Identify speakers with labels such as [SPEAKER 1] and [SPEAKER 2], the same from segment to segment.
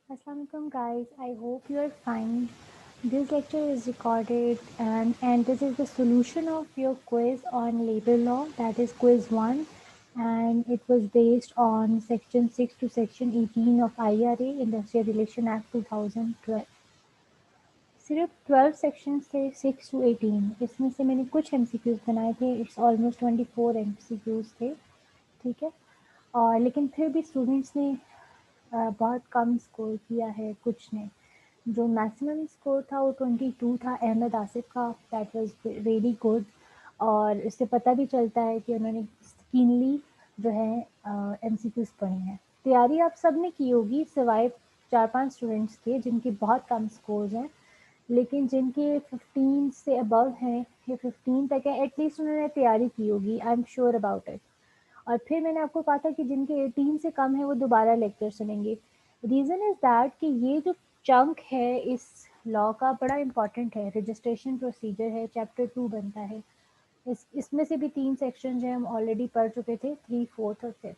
[SPEAKER 1] Assalamualaikum guys, I hope you are fine. This lecture is recorded and this is the solution of your quiz on labor law, that is quiz 1, and it was based on section 6 to section 18 of IRA Industrial Relation Act 2012. सिर्फ 12 section थे 6 to 18, इसमें से मैंने कुछ MCQs बनाए थे, it's almost 24 MCQs थे, ठीक है। और लेकिन फिर भी स्टूडेंट्स ने बहुत कम स्कोर किया है कुछ ने। जो मैक्सिमम स्कोर था वो 22 था अहमद आसिफ का, दैट वाज रियली गुड। और इससे पता भी चलता है कि उन्होंने कीनली जो है एमसीक्यूज पढ़े हैं। तैयारी आप सब ने की होगी सिवाय 4-5 स्टूडेंट्स के जिनके बहुत कम स्कोर्स हैं, लेकिन जिनके 15 से अबव हैं या 15 तक है, एटलीस्ट उन्होंने तैयारी की होगी, I am sure about it. और फिर मैंने आपको कहा था कि जिनके 18 से कम है वो दोबारा लेक्चर सुनेंगे। रीज़न इज़ दैट कि ये जो चंक है इस लॉ का बड़ा इंपॉर्टेंट है, रजिस्ट्रेशन प्रोसीजर है, चैप्टर 2 बनता है। इसमें से भी 3 सेक्शन हैं हम ऑलरेडी पढ़ चुके थे, 3, 4 और 5।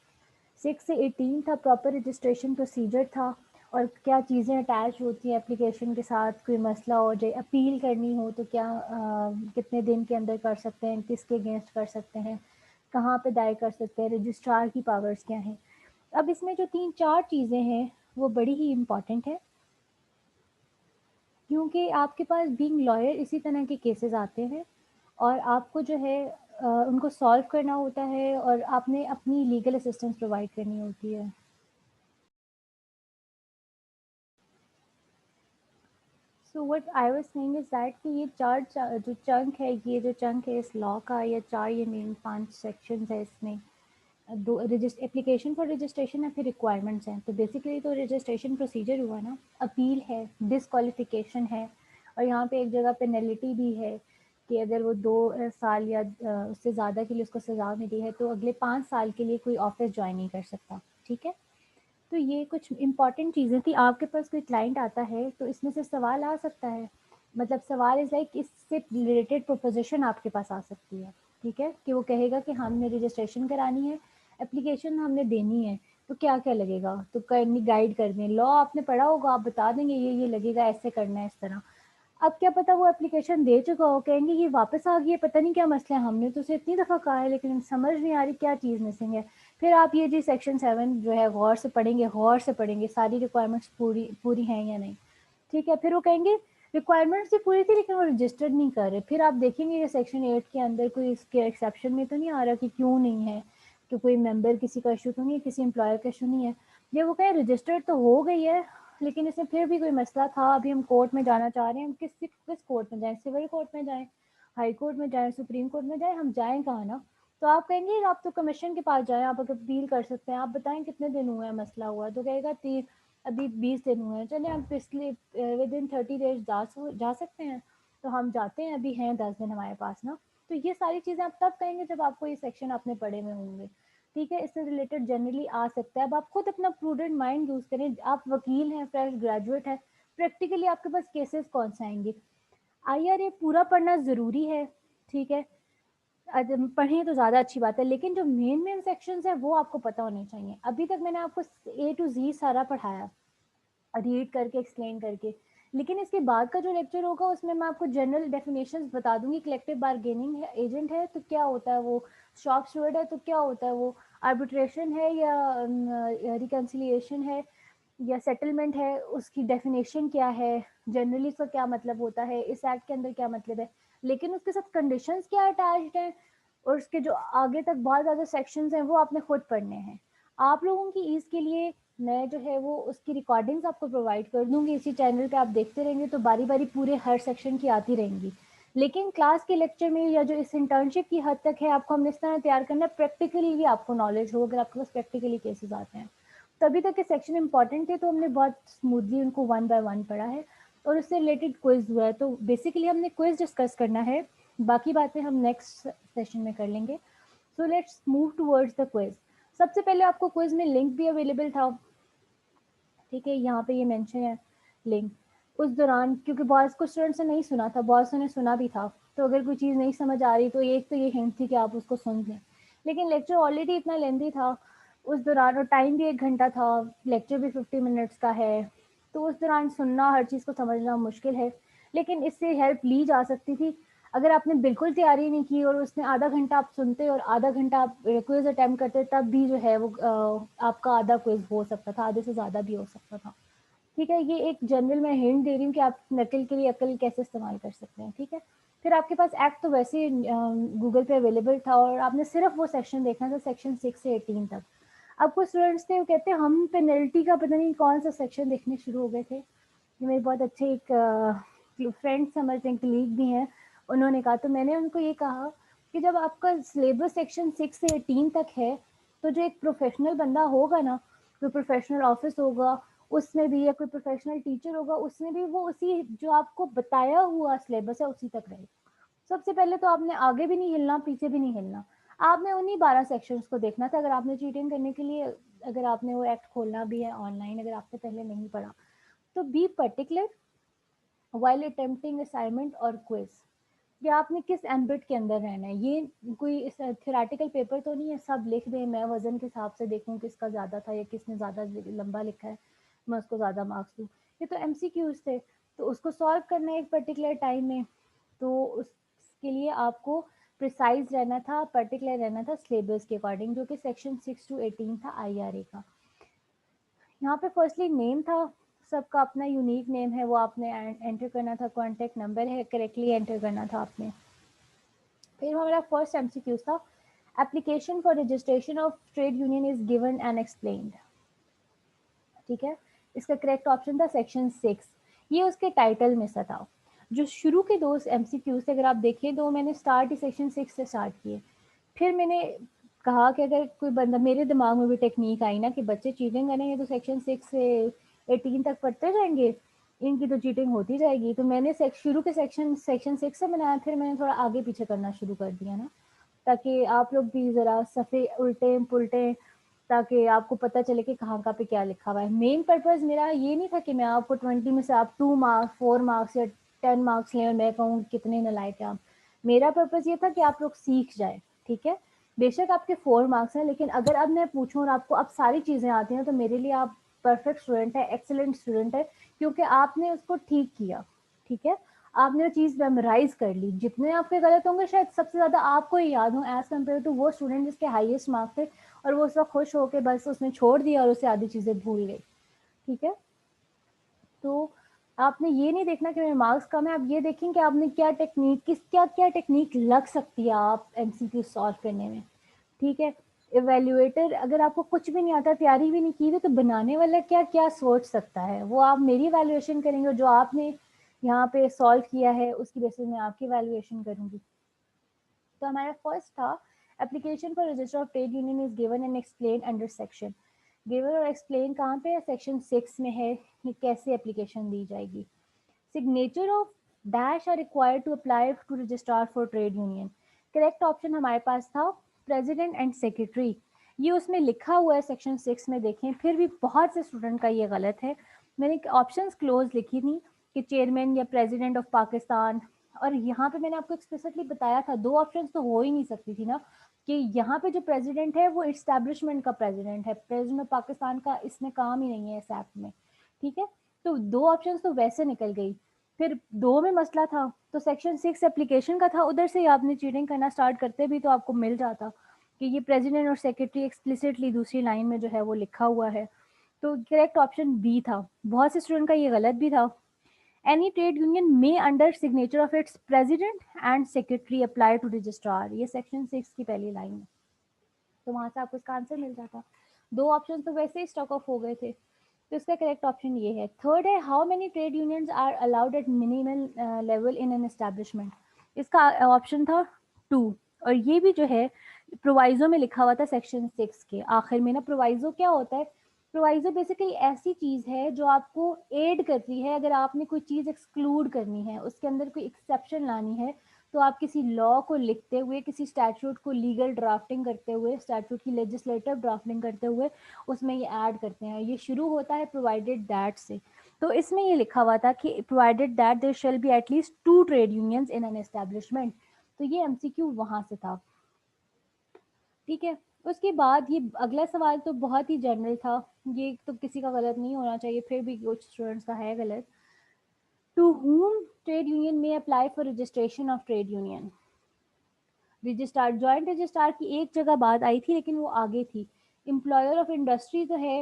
[SPEAKER 1] 6 से 18 था प्रॉपर रजिस्ट्रेशन प्रोसीजर था, और क्या चीज़ें अटैच होती हैं एप्लीकेशन के साथ, कोई मसला हो जाए, अपील करनी हो तो क्या कितने दिन के अंदर कर सकते हैं, किसके अगेंस्ट कर सकते हैं, कहाँ पे दायर कर सकते हैं, रजिस्ट्रार की पावर्स क्या हैं। अब इसमें जो 3-4 चीज़ें हैं वो बड़ी ही इम्पॉर्टेंट है, क्योंकि आपके पास बीइंग लॉयर इसी तरह के केसेस आते हैं और आपको जो है उनको सॉल्व करना होता है और आपने अपनी लीगल असिस्टेंस प्रोवाइड करनी होती है। So what I was saying is that कि ये जो चंक है, ये जो चंक है इस लॉ का, या 4 या मेन 5 सेक्शंस है इसमें। दो एप्लीकेशन फॉर रजिस्ट्रेशन है, फिर रिक्वायरमेंट्स हैं। तो बेसिकली तो रजिस्ट्रेशन प्रोसीजर हुआ ना, अपील है, डिसक्वालिफिकेशन है, और यहाँ पे एक जगह पेनल्टी भी है कि अगर वो 2 साल या उससे ज़्यादा के लिए उसको सज़ा मिली है तो अगले 5 साल के लिए कोई ऑफिस ज्वाइन नहीं कर सकता, ठीक है। तो ये कुछ इंपॉर्टेंट चीज़ें थी। आपके पास कोई क्लाइंट आता है तो इसमें से सवाल आ सकता है, मतलब सवाल इज़ लाइक इससे रिलेटेड प्रोपोजिशन आपके पास आ सकती है, ठीक है, कि वो कहेगा कि हमने रजिस्ट्रेशन करानी है, एप्लीकेशन हमने देनी है, तो क्या क्या लगेगा, तो करनी गाइड कर दें। लॉ आपने पढ़ा होगा, आप बता देंगे ये लगेगा, ऐसे करना है, इस तरह। अब क्या पता वो एप्लीकेशन दे चुका हो, कहेंगे ये वापस आ गई है, पता नहीं क्या मसला है, हमने तो उसे इतनी दफ़ा कहा है लेकिन समझ नहीं आ रही क्या चीज़ मिसिंग है। फिर आप ये जी सेक्शन 7 जो है गौर से पढ़ेंगे, गौर से पढ़ेंगे सारी रिक्वायरमेंट्स पूरी पूरी हैं या नहीं, ठीक है। फिर वो कहेंगे रिक्वायरमेंट्स भी पूरी थी लेकिन वो रजिस्टर्ड नहीं कर रहे। फिर आप देखेंगे कि सेक्शन 8 के अंदर कोई इसके एक्सेप्शन में तो नहीं आ रहा कि क्यों नहीं है, कि कोई मेंबर किसी का इशू तो नहीं है, किसी एम्प्लॉयर का इशू नहीं है। ये वो कहें रजिस्टर्ड तो हो गई है लेकिन इसमें फिर भी कोई मसला था, अभी हम कोर्ट में जाना चाह रहे हैं, हम किस कोर्ट में जाएं, सिविल कोर्ट में जाएं, हाई कोर्ट में जाएं, सुप्रीम कोर्ट में जाएं, हम जाएं कहाँ ना। तो आप कहेंगे आप तो कमीशन के पास जाएं, आप अपील कर सकते हैं, आप बताएं कितने दिन हुए हैं मसला हुआ, तो कहेगा अभी 20 दिन हुए हैं, चले हम पिछले विद इन 30 डेज जा सकते हैं। तो हम जाते हैं, अभी हैं 10 दिन हमारे पास ना। तो ये सारी चीज़ें आप तब कहेंगे जब आपको ये सेक्शन आपने पढ़े हुए होंगे, ठीक है। इससे रिलेटेड जनरली आ सकता है। अब आप खुद अपना प्रूडेंट माइंड यूज़ करें, आप वकील हैं, फ्रेश ग्रेजुएट हैं, प्रैक्टिकली आपके पास केसेस कौन से आएंगे। आईआरए पूरा पढ़ना ज़रूरी है, ठीक है, पढ़ें तो ज़्यादा अच्छी बात है, लेकिन जो मेन सेक्शंस है वो आपको पता होने चाहिए। अभी तक मैंने आपको ए टू जी सारा पढ़ाया, रीड करके, एक्सप्लेन करके, लेकिन इसके बाद का जो लेक्चर होगा उसमें मैं आपको जनरल डेफिनेशंस बता दूंगी। कलेक्टिव बार्गेनिंग है, एजेंट है तो क्या होता है वो, शॉप स्टूवर्ड है तो क्या होता है वो, आर्बिट्रेशन है या रिकन्सिलिएशन है या सेटलमेंट है, उसकी डेफिनेशन क्या है, जनरली इसका क्या मतलब होता है, इस एक्ट के अंदर क्या मतलब है, लेकिन उसके साथ कंडीशंस क्या अटैच्ड हैं, और उसके जो आगे तक बहुत ज़्यादा सेक्शंस हैं वो आपने खुद पढ़ने हैं। आप लोगों की ईज़ के लिए मैं जो है वो उसकी रिकॉर्डिंग्स आपको प्रोवाइड कर दूंगी, इसी चैनल पे आप देखते रहेंगे तो बारी बारी पूरे हर सेक्शन की आती रहेंगी। लेकिन क्लास के लेक्चर में या जो इस इंटर्नशिप की हद तक है, आपको हमने इस तरह तैयार करना है प्रैक्टिकली भी आपको नॉलेज हो, अगर आपके पास प्रैक्टिकली केसेस आते हैं। तभी तक के सेक्शन इंपॉर्टेंट थे तो हमने बहुत स्मूथली उनको 1 बाय 1 पढ़ा है, और उससे रिलेटेड क्विज हुआ है, तो बेसिकली हमने क्विज डिस्कस करना है, बाकी बातें हम नेक्स्ट सेशन में कर लेंगे। So let's move towards the quiz. सबसे पहले आपको क्विज में लिंक भी अवेलेबल था, ठीक है, यहाँ पे ये मेंशन है लिंक। उस दौरान क्योंकि बहुत कुछ स्टूडेंट्स ने नहीं सुना था, बहुत से ने सुना भी था, तो अगर कोई चीज़ नहीं समझ आ रही तो एक तो ये हिंट थी कि आप उसको सुन लें, लेकिन लेक्चर ऑलरेडी इतना लेंदी था उस दौरान, और टाइम भी 1 घंटा था, लेक्चर भी 50 मिनट्स का है, तो उस दौरान सुनना, हर चीज़ को समझना मुश्किल है, लेकिन इससे हेल्प ली जा सकती थी। अगर आपने बिल्कुल तैयारी नहीं की और उसमें आधा घंटा आप सुनते और आधा घंटा आप क्विज़ अटेम्प्ट करते, तब भी जो है वो आपका आधा क्विज़ हो सकता था, आधे से ज़्यादा भी हो सकता था। ठीक है, ये एक जनरल मैं हिंट दे रही हूँ कि आप नकल के लिए अकल कैसे इस्तेमाल कर सकते हैं। ठीक है, फिर आपके पास एक्ट तो वैसे ही गूगल पे अवेलेबल था और आपने सिर्फ वो सेक्शन देखना था, सेक्शन 6 से 18 तक। अब कुछ स्टूडेंट्स थे वो कहते हैं हम पेनल्टी का पता नहीं कौन सा सेक्शन देखने शुरू हो गए थे। ये मेरे बहुत अच्छे एक फ्रेंड समझते हैं, कलीग भी हैं, उन्होंने कहा, तो मैंने उनको ये कहा कि जब आपका सिलेबस सेक्शन 6 से 18 तक है, तो जो एक प्रोफेशनल बंदा होगा ना, कोई प्रोफेशनल ऑफिस होगा उसमें भी, या कोई प्रोफेशनल टीचर होगा उसमें भी, वो उसी जो आपको बताया हुआ सिलेबस है उसी तक रहे। सबसे पहले तो आपने आगे भी नहीं हिलना, पीछे भी नहीं हिलना, आपने उन्हीं 12 सेक्शंस को देखना था। अगर आपने चीटिंग करने के लिए, अगर आपने वो एक्ट खोलना भी है ऑनलाइन, अगर आपने पहले नहीं पढ़ा, तो be particular while attempting assignment और क्विज, कि आपने किस एम्बिट के अंदर रहना है। ये कोई थ्योरेटिकल पेपर तो नहीं है सब लिख दें, मैं वजन के हिसाब से देखूं किसका ज़्यादा था या किसने ज़्यादा लंबा लिखा है, मैं उसको ज़्यादा मार्क्स दूँ। ये तो एमसीक्यूज थे, तो उसको सॉल्व करना है एक पर्टिकुलर टाइम में, तो उसके लिए आपको प्रिसाइज रहना था, पर्टिकुलर रहना था सिलेबस के अकॉर्डिंग, जो कि सेक्शन 6 to 18 था आईआरए का। यहाँ पे फर्स्टली नेम था, सबका अपना यूनिक नेम है, वो आपने एंटर करना था, कॉन्टेक्ट नंबर है करेक्टली एंटर करना था आपने। फिर हमारा फर्स्ट एमसीक्यू था, application for registration of trade union is given and explained. ठीक है, इसका करेक्ट ऑप्शन था सेक्शन 6, ये उसके टाइटल में सा था। जो शुरू के दो एमसीक्यूज थे, अगर आप देखिए, तो मैंने स्टार्ट ही सेक्शन 6 से स्टार्ट किए। फिर मैंने कहा कि अगर कोई बंदा, मेरे दिमाग में भी टेक्निक आई ना कि बच्चे चीटिंग करेंगे तो सेक्शन 6 से 18 तक पढ़ते जाएंगे, इनकी तो चीटिंग होती जाएगी, तो मैंने शुरू के सेक्शन 6 से बनाया, फिर मैंने थोड़ा आगे पीछे करना शुरू कर दिया ना, ताकि आप लोग भी ज़रा सफ़े उल्टे पुल्टे, ताकि आपको पता चले कि कहाँ कहाँ पे क्या लिखा हुआ है। मेन पर्पज़ मेरा ये नहीं था कि मैं आपको 20 में से आप 2 मार्क्स 4 मार्क्स या 10 मार्क्स लें और मैं कहूँ कितने नालायक हैं आप। मेरा पर्पज़ ये था कि आप लोग सीख जाए। ठीक है, बेशक आपके 4 मार्क्स हैं, लेकिन अगर अब मैं पूछूँ और आपको अब सारी चीज़ें आती हैं, तो मेरे लिए आप परफेक्ट स्टूडेंट है, एक्सेलेंट स्टूडेंट है, क्योंकि आपने उसको ठीक किया। ठीक है, आपने वो चीज़ मेमोराइज कर ली। जितने आपके गलत होंगे शायद सबसे ज़्यादा आपको ही याद हो, एज कम्पेयर टू वो स्टूडेंट जिसके हाईएस्ट मार्क्स थे और वो उस वक्त खुश होकर बस उसने छोड़ दिया और उसे आधी चीज़ें भूल गई। ठीक है, तो आपने ये नहीं देखना कि मेरे मार्क्स कम है, आप ये देखें कि आपने क्या टेक्निक, क्या क्या टेक्निक लग सकती है आप एमसीक्यू सॉल्व करने में। ठीक है, इवेल्युएटर अगर आपको कुछ भी नहीं आता, तैयारी भी नहीं की, तो बनाने वाला क्या क्या सोच सकता है, वो आप मेरी वैल्यूएशन करेंगे, जो आपने यहाँ पे सॉल्व किया है उसकी बेसिस में आपकी वैल्यूएशन करूंगी। तो हमारा फर्स्ट था, application for register of trade union is given and explain under section. Given और एक्सप्लेन कहाँ पे है, सेक्शन 6 में है कि कैसे एप्लीकेशन दी जाएगी। Signature of dash are required to apply to registrar for trade union. Correct option हमारे पास था प्रेसिडेंट एंड सेक्रेटरी, ये उसमें लिखा हुआ है सेक्शन 6 में, देखें फिर भी बहुत से स्टूडेंट का ये गलत है। मैंने ऑप्शंस क्लोज लिखी थी कि चेयरमैन या प्रेसिडेंट ऑफ पाकिस्तान, और यहाँ पे मैंने आपको एक्सप्लिसिटली बताया था दो ऑप्शंस तो हो ही नहीं सकती थी ना, कि यहाँ पे जो प्रेसिडेंट है वो इस्टेब्लिशमेंट का प्रेसिडेंट है, प्रेसिडेंट ऑफ पाकिस्तान का इसमें काम ही नहीं है इस एक्ट में। ठीक है, तो दो ऑप्शंस तो वैसे निकल गई। फिर दो में मसला था, तो सेक्शन 6 एप्लीकेशन का था, उधर से ही आपने चीटिंग करना स्टार्ट करते भी तो आपको मिल जाता कि ये प्रेसिडेंट और सेक्रेटरी एक्सप्लिसिटली दूसरी लाइन में जो है वो लिखा हुआ है। तो करेक्ट ऑप्शन बी था। बहुत से स्टूडेंट का ये गलत भी था। एनी ट्रेड यूनियन में under signature of its president and secretary apply to registrar, ये सेक्शन 6 की पहली लाइन है, तो वहां से आपको इसका आंसर मिल जाता। दो ऑप्शन तो वैसे ही स्टॉक ऑफ हो गए थे, तो इसका करेक्ट ऑप्शन ये है। थर्ड है, how many trade unions are allowed at minimal level in an establishment, इसका ऑप्शन था 2, और ये भी जो है प्रोवाइजो में लिखा हुआ था सेक्शन 6 के आखिर में ना। प्रोवाइजो क्या होता है, प्रोवाइजो बेसिकली ऐसी चीज़ है जो आपको एड करती है, अगर आपने कोई चीज़ एक्सक्लूड करनी है, उसके अंदर कोई एक्सेप्शन लानी है, तो आप किसी लॉ को लिखते हुए, किसी स्टैट्यूट को लीगल ड्राफ्टिंग करते हुए, स्टैट्यूट की लेजिस्लेटिव ड्राफ्टिंग करते हुए उसमें ये ऐड करते हैं। ये शुरू होता है प्रोवाइडेड दैट से, तो इसमें ये लिखा हुआ था कि provided that there shall be at least 2 trade unions in an establishment, तो ये एमसीक्यू वहां से था। ठीक है, उसके बाद ये अगला सवाल तो बहुत ही जनरल था, ये तो किसी का गलत नहीं होना चाहिए, फिर भी कुछ स्टूडेंट्स का है गलत। टू whom ट्रेड यूनियन में apply for registration of trade union. Registrar, joint registrar की एक जगह बात आई थी लेकिन वो आगे थी। एम्प्लॉयर ऑफ इंडस्ट्री तो है,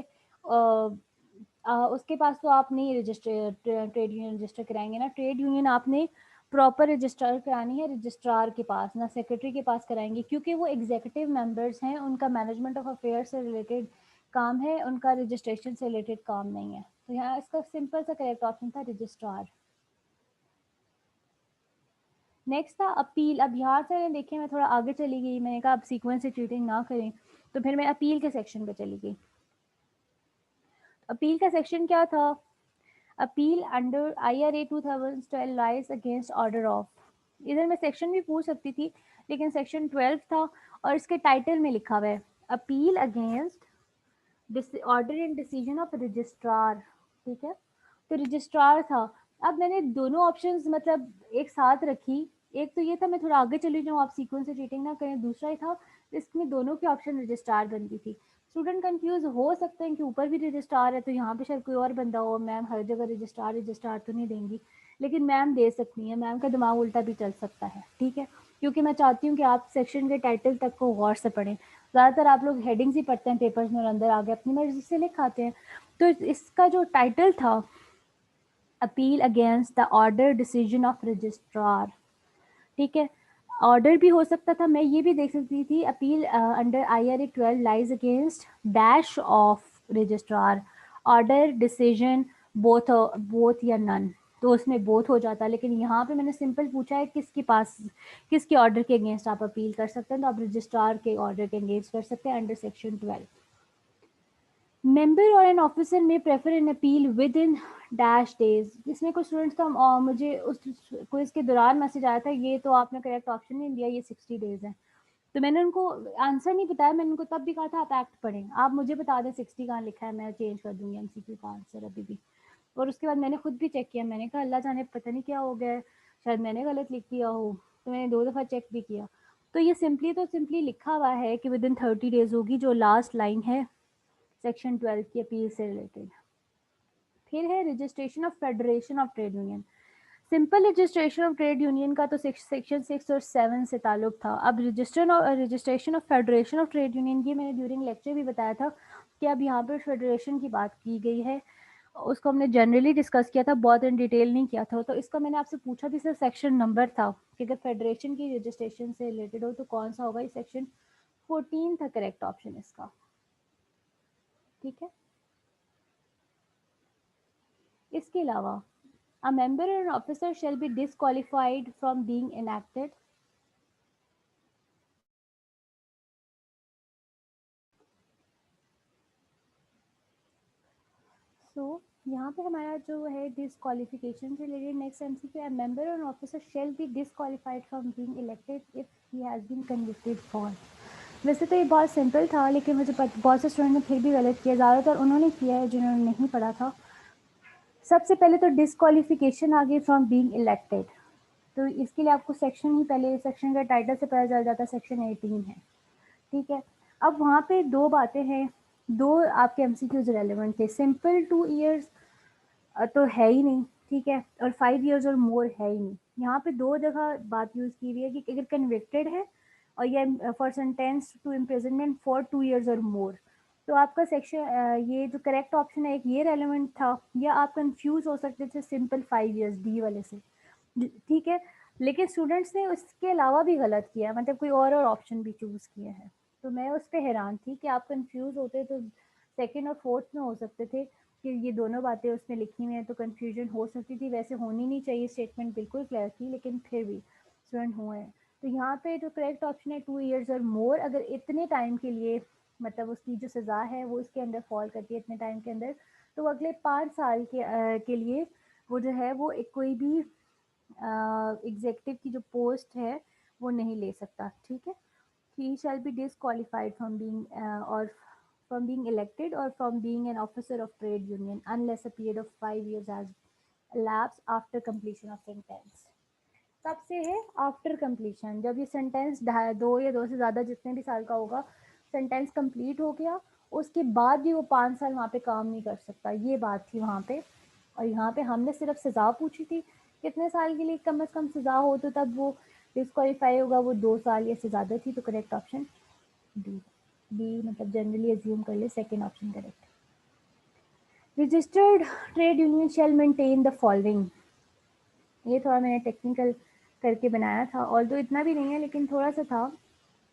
[SPEAKER 1] उसके पास तो आप नहीं रजिस्टर ट्रेड यूनियन रजिस्टर कराएंगे ना, ट्रेड यूनियन आपने प्रॉपर रजिस्टर करानी है रजिस्ट्रार के पास, ना सेक्रेटरी के पास कराएंगे, क्योंकि वो एग्जीक्यूटिव मेंबर्स हैं, उनका मैनेजमेंट ऑफ अफेयर से रिलेटेड काम है, उनका रजिस्ट्रेशन से रिलेटेड काम नहीं है। तो यहाँ इसका सिंपल सा करेक्ट ऑप्शन था रजिस्ट्रार। नेक्स्ट था अपील। अब यहाँ से देखिए मैं थोड़ा आगे चली गई, मैंने कहा अब सीक्वेंस से चीटिंग ना करें, तो फिर मैं अपील के सेक्शन पे चली गई। अपील का सेक्शन क्या था? Appeal under IRA 2012 lies against order of. इधर मैं सेक्शन भी पूछ सकती थी लेकिन सेक्शन 12 था और इसके टाइटल में लिखा हुआ है appeal against order and decision of registrar. ठीक है, तो रजिस्ट्रार था। अब मैंने दोनों ऑप्शंस मतलब एक साथ रखी, एक तो ये था मैं थोड़ा आगे चली जाऊँ आप सीक्वेंस से चीटिंग ना करें, दूसरा ही था इसमें दोनों के ऑप्शन रजिस्ट्रार बनती थी। स्टूडेंट कंफ्यूज हो सकते हैं कि ऊपर भी रजिस्ट्रार है तो यहाँ पे शायद कोई और बंदा हो, मैम हर जगह रजिस्ट्रार रजिस्ट्रार तो नहीं देंगी, लेकिन मैम दे सकती हैं, मैम का दिमाग उल्टा भी चल सकता है। ठीक है, क्योंकि मैं चाहती हूँ कि आप सेक्शन के टाइटल तक को गौर से पढ़ें। ज़्यादातर आप लोग हेडिंग्स ही पढ़ते हैं पेपर्स में और अंदर आगे अपनी मर्जी से लिख आते हैं। तो इसका जो टाइटल था appeal against the order decision of registrar. ठीक है, ऑर्डर भी हो सकता था, मैं ये भी देख सकती थी appeal under IRA 12 lies against dash of registrar, order decision both both या नन, तो उसमें बोथ हो जाता, लेकिन यहाँ पे मैंने सिंपल पूछा है किसके पास किसके ऑर्डर के अगेंस्ट आप अपील कर सकते हैं, तो आप रजिस्ट्रार के ऑर्डर के अगेंस्ट कर सकते हैं अंडर सेक्शन 12। मेंबर और एन ऑफिसर में prefer an appeal with in dash days. इसमें कुछ स्टूडेंट्स का मुझे उस क्विज के दौरान मैसेज आया था ये तो आपने करेक्ट ऑप्शन नहीं दिया, ये 60 डेज है। तो मैंने उनको आंसर नहीं बताया, मैंने उनको तब भी कहा था आप एक्ट पढ़ें, आप मुझे बता दें 60 कहाँ लिखा है, मैं चेंज कर दूंगी MCQ का आंसर अभी भी। और उसके बाद मैंने खुद भी चेक किया, मैंने कहा अल्लाह जाने पता नहीं क्या हो गया है, शायद मैंने गलत लिख दिया हो, तो मैंने 2 दफ़ा चेक भी किया। तो ये सिंपली लिखा हुआ है कि विद इन 30 डेज होगी, जो लास्ट लाइन है सेक्शन 12 की अपील से रिलेटेड। फिर है registration of federation of trade union. Simple registration of trade union का तो सेक्शन 6 और 7 से ताल्लुक था। अब registration of federation of trade union, ये मैंने ड्यूरिंग लेक्चर भी बताया था कि अब यहाँ पर फेडरेशन की बात की गई है, उसको हमने जनरली डिस्कस किया था, बहुत इन डिटेल नहीं किया था। तो इसका मैंने आपसे पूछा भी, सिर्फ सेक्शन नंबर था कि अगर फेडरेशन की रजिस्ट्रेशन से रिलेटेड हो तो कौन सा होगा, ये सेक्शन 14 था करेक्ट ऑप्शन इसका। ठीक है, इसके अलावा a member or an officer shall be disqualified from being enacted। सो यहाँ पे हमारा जो है डिसक्वालिफिकेशन से related next MCQ, a member or an officer shall be disqualified from being elected if he has been convicted for। वैसे तो ये बहुत सिंपल था लेकिन मुझे बहुत से स्टूडेंट ने फिर भी गलत किया, ज़्यादातर उन्होंने किया है जिन्होंने नहीं पढ़ा था। सबसे पहले तो डिसक्वालिफिकेशन आ गई फ्रॉम बीइंग इलेक्टेड, तो इसके लिए आपको सेक्शन ही पहले सेक्शन का टाइटल से पता चल जाता है, सेक्शन 18 है। ठीक है, अब वहाँ पे दो बातें हैं, दो आपके MCQs रेलिवेंट थे। सिंपल 2 इयर्स तो है ही नहीं, ठीक है, और 5 इयर्स और मोर है ही नहीं। यहाँ पे दो जगह बात यूज़ की हुई है कि अगर कन्विक्टेड है और ये for sentence to imprisonment for 2 years और मोर, तो आपका सेक्शन ये जो करेक्ट ऑप्शन है एक ये रेलिवेंट था, या आप कंफ्यूज हो सकते थे सिंपल 5 इयर्स डी वाले से। ठीक है, लेकिन स्टूडेंट्स ने उसके अलावा भी गलत किया, मतलब कोई और ऑप्शन भी चूज़ किए हैं, तो मैं उस पर हैरान थी कि आप कंफ्यूज होते तो सेकंड और फोर्थ में हो सकते थे कि ये दोनों बातें उसमें लिखी हुई हैं तो कन्फ्यूजन हो सकती थी। वैसे होनी नहीं चाहिए, स्टेटमेंट बिल्कुल क्लियर थी, लेकिन फिर भी स्टूडेंट हुए हैं। तो यहाँ पे जो करेक्ट ऑप्शन है 2 इयर्स और मोर, अगर इतने टाइम के लिए मतलब उसकी जो सज़ा है वो इसके अंदर फॉल करती है इतने टाइम के अंदर, तो वो अगले 5 साल के लिए वो जो है वो एक कोई भी एग्जीक्यूटिव की जो पोस्ट है वो नहीं ले सकता। ठीक है, he shall be disqualified from being or from being elected or from being an officer of trade union unless a period of 5 years has elapsed after completion of sentence। तब से है आफ्टर कंप्लीशन, जब ये sentence 2 या 2 से ज़्यादा जितने भी साल का होगा सेंटेंस कंप्लीट हो गया, उसके बाद भी वो 5 साल वहाँ पे काम नहीं कर सकता, ये बात थी वहाँ पे। और यहाँ पे हमने सिर्फ सज़ा पूछी थी कितने साल के लिए कम से कम सज़ा हो, तो तब वो डिस्क्वालीफाई होगा, वो 2 साल या से ज़्यादा थी, तो करेक्ट ऑप्शन डी। बी मतलब जनरली एज्यूम कर ले, second option correct. Registered trade union shall maintain the following. ये थोड़ा मैंने टेक्निकल करके बनाया था, और तो इतना भी नहीं है लेकिन थोड़ा सा था।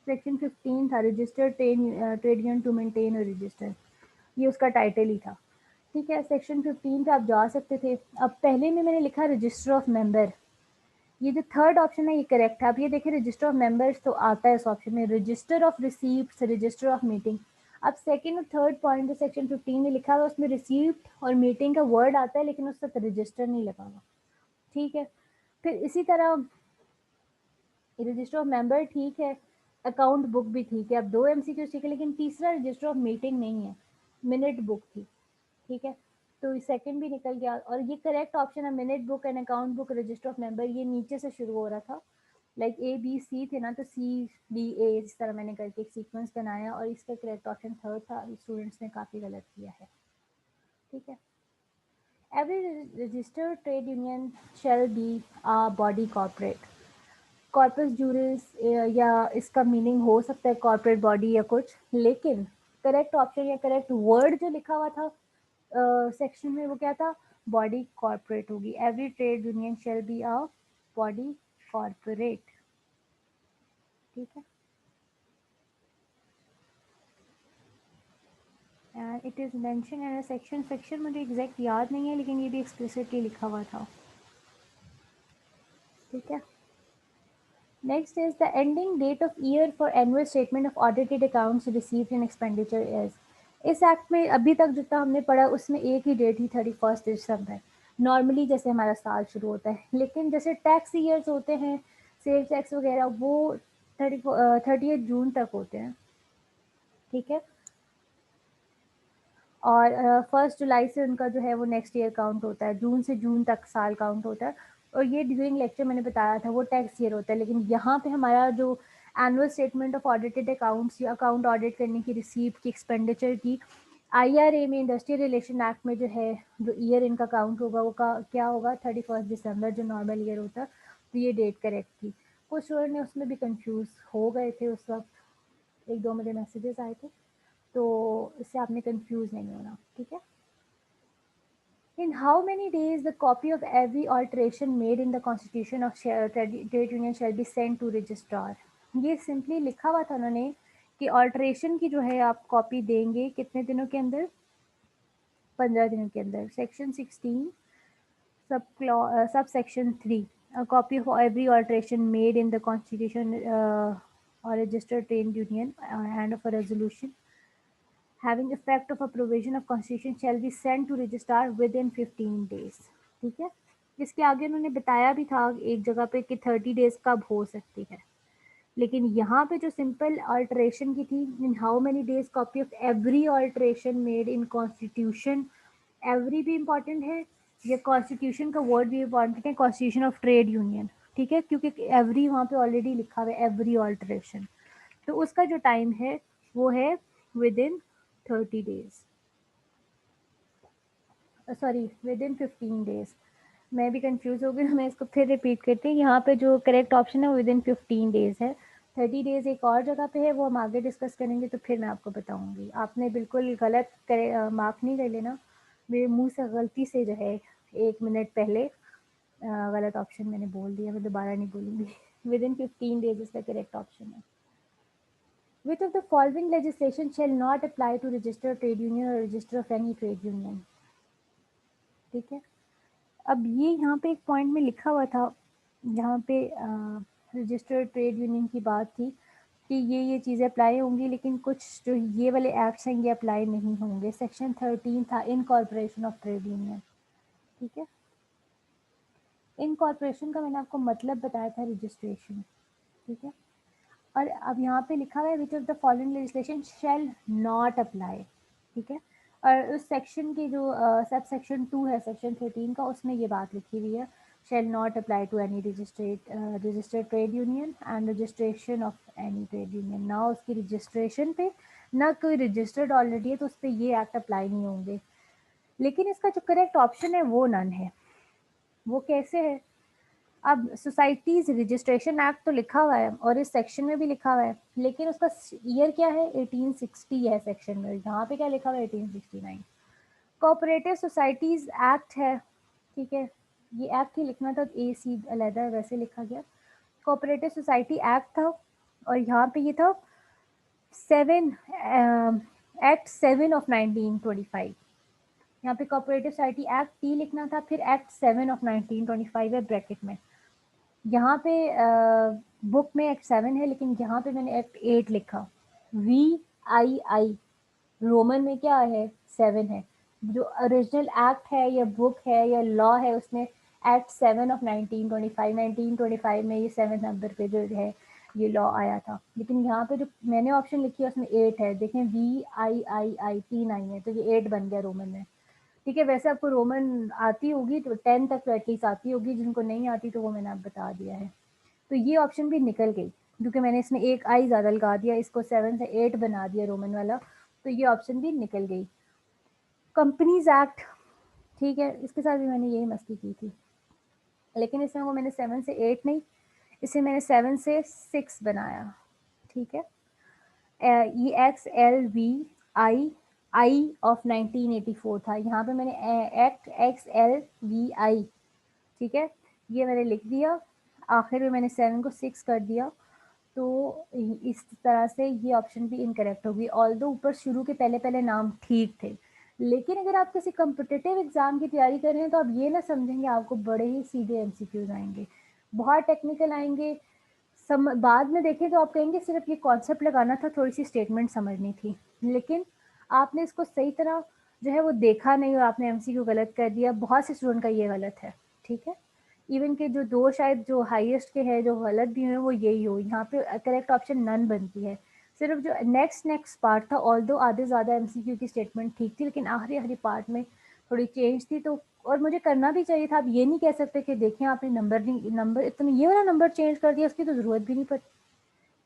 [SPEAKER 1] सेक्शन 15 था, registered trade union to maintain और रजिस्टर, ये उसका टाइटल ही था। ठीक है, सेक्शन 15 पे आप जा सकते थे। अब पहले में मैंने लिखा रजिस्टर ऑफ मेंबर, ये जो थर्ड ऑप्शन है ये करेक्ट है। अब ये देखिए रजिस्टर ऑफ मेंबर्स तो आता है इस ऑप्शन में, register of receipt, register of meeting. अब सेकंड और थर्ड पॉइंट जो सेक्शन 15 में लिखा हुआ है उसमें रिसीप्ट और मीटिंग का वर्ड आता है, लेकिन उस तक रजिस्टर नहीं लगा हुआ। ठीक है, फिर इसी तरह रजिस्टर ऑफ मेंबर ठीक है, अकाउंट बुक भी ठीक है। अब दो एमसीक्यू ठीक है, लेकिन तीसरा रजिस्टर ऑफ मीटिंग नहीं है, मिनट बुक थी। ठीक है, तो सेकंड भी निकल गया, और ये करेक्ट ऑप्शन है, minute book and account book register of member. ये नीचे से शुरू हो रहा था, लाइक ए बी सी थे ना, तो सी बी ए इस तरह मैंने करके एक सीक्वेंस बनाया, और इसका करेक्ट ऑप्शन थर्ड था। स्टूडेंट्स ने काफ़ी गलत किया है। ठीक है, every registered trade union shall be a body corporate. Corpus juris या इसका मीनिंग हो सकता है कॉर्पोरेट बॉडी या कुछ, लेकिन करेक्ट ऑप्शन या करेक्ट वर्ड जो लिखा हुआ था सेक्शन में वो क्या था, बॉडी कॉर्पोरेट होगी। Every trade union shall be a body corporate. ठीक है, and it is mention in a section, section मुझे एग्जैक्ट याद नहीं है, लेकिन ये भी एक्सप्लिसिटली लिखा हुआ था। ठीक है, next is the ending date of year for annual statement of audited accounts received in expenditure is. इस एक्ट में अभी तक जितना हमने पढ़ा उसमें एक ही डेट ही 31 दिसंबर, नॉर्मली जैसे हमारा साल शुरू होता है, लेकिन जैसे टैक्स ईयर्स होते हैं, सेल्स टैक्स वगैरह, वो 30 जून तक होते हैं। ठीक है, और 1 जुलाई से उनका जो है वो नेक्स्ट ईयर काउंट होता है, जून से जून तक साल काउंट होता है। और ये ड्यूरिंग लेक्चर मैंने बताया था वो टैक्स ईयर होता है, लेकिन यहाँ पे हमारा जो annual statement of audited accounts या अकाउंट ऑडिट करने की रिसीप्ट की एक्सपेंडिचर की, आईआरए में इंडस्ट्रियल रिलेशन एक्ट में जो है जो ईयर इनका काउंट होगा वो का क्या होगा, 31 दिसंबर, जो नॉर्मल ईयर होता है। तो ये डेट करेक्ट थी। कुछ स्टूडेंट ने उसमें भी कंफ्यूज हो गए थे उस वक्त, एक दो मेरे मैसेजेस आए थे, तो इससे आपने कंफ्यूज नहीं होना। ठीक है, in how many days the copy of every alteration made in the constitution of trade union shall be sent to registrar। ये सिंपली लिखा हुआ था उन्होंने कि ऑल्ट्रेशन की जो है आप कॉपी देंगे कितने दिनों के अंदर, 15 दिनों के अंदर। Section 16 sub section 3, a copy of every alteration made in the constitution or registered trade union and of a resolution having effect of a provision of constitution shall be sent to registrar within 15 days। ठीक है, इसके आगे उन्होंने बताया भी था एक जगह पे कि 30 डेज कब हो सकती है, लेकिन यहाँ पे जो सिंपल अल्टरेशन की थी, in how many days copy of every alteration made in constitution, every भी इम्पॉर्टेंट है, ये कॉन्स्टिट्यूशन का वर्ड भी इम्पॉर्टेंट है, कॉन्स्टिट्यूशन ऑफ ट्रेड यूनियन। ठीक है, क्योंकि एवरी वहाँ पे ऑलरेडी लिखा हुआ है एवरी अल्टरेशन, तो उसका जो टाइम है वो है with in 30 days, sorry with in 15 days. मैं भी कंफ्यूज हो गई, मैं इसको फिर रिपीट करती हूँ। यहाँ पे जो करेक्ट ऑप्शन है विद इन 15 डेज है। 30 डेज एक और जगह पे है, वो हम आगे डिस्कस करेंगे, तो फिर मैं आपको बताऊंगी। आपने बिल्कुल गलत करे मार्क नहीं कर लेना, मेरे मुंह से गलती से जो है 1 मिनट पहले गलत ऑप्शन मैंने बोल दिया, मैं दोबारा नहीं बोलूँगी। विद इन 15 डेज इसका करेक्ट ऑप्शन है। Which of the following legislation shall not apply to register trade union or register of any trade union? ठीक है, अब ये यहाँ पे एक पॉइंट में लिखा हुआ था, यहाँ पे रजिस्टर्ड ट्रेड यूनियन की बात थी कि ये चीज़ें अप्लाई होंगी, लेकिन कुछ जो ये वाले एक्ट्स हैं ये अप्लाई नहीं होंगे। सेक्शन 13 था इनकॉर्पोरेशन ऑफ ट्रेड यूनियन। ठीक है, इनकॉर्पोरेशन का मैंने आपको मतलब बताया था, रजिस्ट्रेशन। ठीक है, और अब यहाँ पे लिखा हुआ है which of the following legislation shall not apply. ठीक है, और उस सेक्शन की जो सब सेक्शन 2 है सेक्शन 13 का, उसमें ये बात लिखी हुई है, shall not apply to any registered trade union and registration of any trade union. ना उसकी registration पे ना कोई registered already है तो उस पर ये एक्ट अप्लाई नहीं होंगे। लेकिन इसका जो करेक्ट ऑप्शन है वो नन है। वो कैसे है? अब सोसाइटीज रजिस्ट्रेशन एक्ट तो लिखा हुआ है और इस सेक्शन में भी लिखा हुआ है, लेकिन उसका ईयर क्या है? 1860 है सेक्शन में। यहाँ पे क्या लिखा हुआ है? 1869। कोऑपरेटिव सोसाइटीज एक्ट है, ठीक है, ये एक्ट ही लिखना था, ए सी अलहदा वैसे लिखा गया। कोऑपरेटिव सोसाइटी एक्ट था और यहाँ पे ये था 7 एक्ट 7 ऑफ 1925। यहाँ पे कोऑपरेटिव सोसाइटी एक्ट टी लिखना था, फिर एक्ट 7 ऑफ 1925 है ब्रैकेट में। यहाँ पे बुक में एक्ट 7 है, लेकिन यहाँ पे मैंने एक्ट 8 लिखा। VII रोमन में क्या है? 7 है। जो ओरिजिनल एक्ट है या बुक है या लॉ है उसमें एक्ट 7 ऑफ 1925 में ये 7 नंबर पे जो है ये लॉ आया था। लेकिन यहाँ पे जो मैंने ऑप्शन लिखी है उसमें 8 है। देखें VII 9 है तो ये 8 बन गया रोमन में। ठीक है, वैसे आपको रोमन आती होगी तो 10 तक तो एटलीस्ट आती होगी, जिनको नहीं आती तो वो मैंने आप बता दिया है। तो ये ऑप्शन भी निकल गई क्योंकि मैंने इसमें एक आई ज़्यादा लगा दिया, इसको 7 से 8 बना दिया रोमन वाला, तो ये ऑप्शन भी निकल गई। कंपनीज एक्ट, ठीक है, इसके साथ भी मैंने यही मस्ती की थी, लेकिन इसमें वो मैंने 7 से 8 नहीं, इसे मैंने 7 से 6 बनाया। ठीक है, ये XLVI ऑफ 1984 था। यहाँ पे मैंने एक्ट XLVI, ठीक है, ये मैंने लिख दिया, आखिर में मैंने 7 को 6 कर दिया। तो इस तरह से ये ऑप्शन भी इनकरेक्ट होगी, ऑल्दो ऊपर शुरू के पहले पहले नाम ठीक थे। लेकिन अगर आप किसी कम्पिटिटिव एग्जाम की तैयारी कर रहे हैं तो आप ये ना समझेंगे आपको बड़े ही सीधे MCQs आएंगे, बहुत टेक्निकल आएंगे। बाद में देखें तो आप कहेंगे सिर्फ ये कॉन्सेप्ट लगाना था, थोड़ी सी स्टेटमेंट समझनी थी, लेकिन आपने इसको सही तरह जो है वो देखा नहीं और आपने MCQ गलत कर दिया। बहुत से स्टूडेंट का ये गलत है। ठीक है, इवन के जो दो शायद जो हाईएस्ट के हैं जो गलत भी हुए वो यही हो। यहाँ पे करेक्ट ऑप्शन नन बनती है। सिर्फ जो नेक्स्ट पार्ट था, ऑल दो आधे ज़्यादा MCQ की स्टेटमेंट ठीक थी, लेकिन आखिरी पार्ट में थोड़ी चेंज थी। तो और मुझे करना भी चाहिए था। आप ये नहीं कह सकते कि देखें आपने नंबर इतना ये वाला नंबर चेंज कर दिया, उसकी तो ज़रूरत भी नहीं पड़ती,